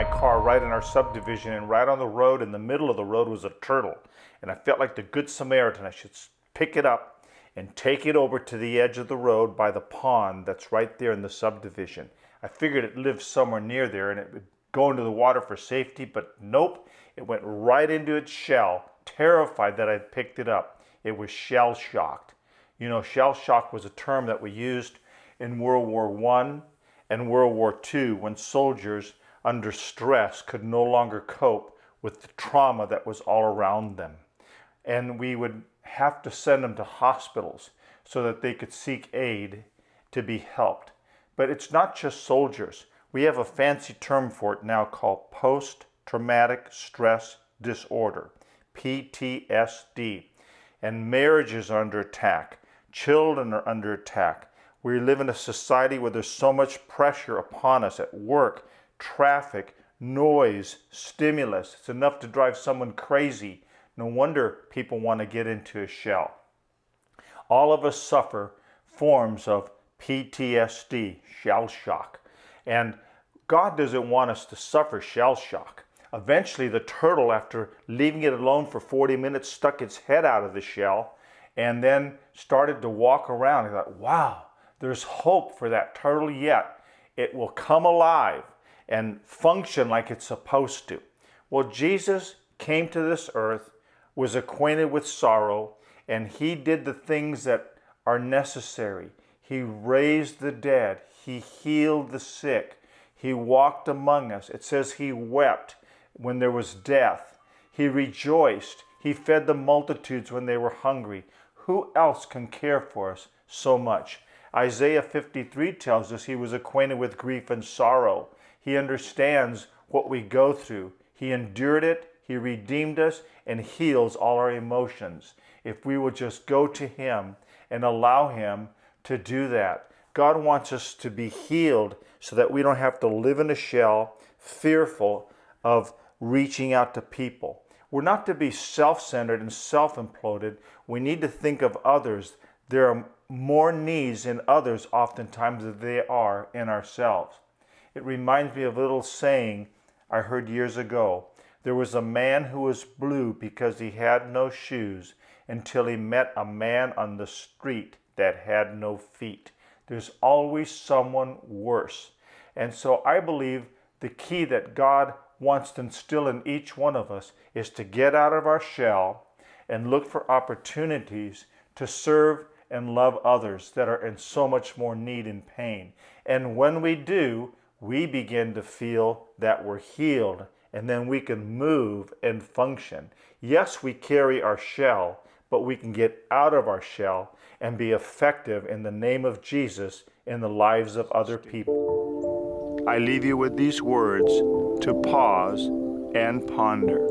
my car right in our subdivision, and right on the road, in the middle of the road, was a turtle. And I felt like the Good Samaritan. I should pick it up and take it over to the edge of the road by the pond that's right there in the subdivision. I figured it lived somewhere near there and it would go into the water for safety, but nope, it went right into its shell, terrified that I'd picked it up. It was shell shocked. You know, shell shock was a term that we used in World War I and World War II when soldiers under stress could no longer cope with the trauma that was all around them. And we would have to send them to hospitals so that they could seek aid to be helped. But it's not just soldiers. We have a fancy term for it now called post-traumatic stress disorder, PTSD. And marriages are under attack. Children are under attack. We live in a society where there's so much pressure upon us at work, traffic, noise, stimulus. It's enough to drive someone crazy. No wonder people want to get into a shell. All of us suffer forms of PTSD, shell shock. And God doesn't want us to suffer shell shock. Eventually, the turtle, after leaving it alone for 40 minutes, stuck its head out of the shell and then started to walk around. I thought, wow, there's hope for that turtle yet. It will come alive and function like it's supposed to. Well, Jesus came to this earth, was acquainted with sorrow, and he did the things that are necessary. He raised the dead. He healed the sick. He walked among us. It says he wept when there was death. He rejoiced. He fed the multitudes when they were hungry. Who else can care for us so much? Isaiah 53 tells us he was acquainted with grief and sorrow. He understands what we go through. He endured it. He redeemed us and heals all our emotions. If we will just go to him and allow him to do that. God wants us to be healed so that we don't have to live in a shell, fearful of reaching out to people. We're not to be self-centered and self-imploded. We need to think of others. There are more needs in others oftentimes than there are in ourselves. It reminds me of a little saying I heard years ago. There was a man who was blue because he had no shoes until he met a man on the street that had no feet. There's always someone worse. And so I believe the key that God wants to instill in each one of us is to get out of our shell and look for opportunities to serve and love others that are in so much more need and pain. And when we do, we begin to feel that we're healed, and then we can move and function. Yes, we carry our shell, but we can get out of our shell and be effective in the name of Jesus in the lives of other people. I leave you with these words to pause and ponder.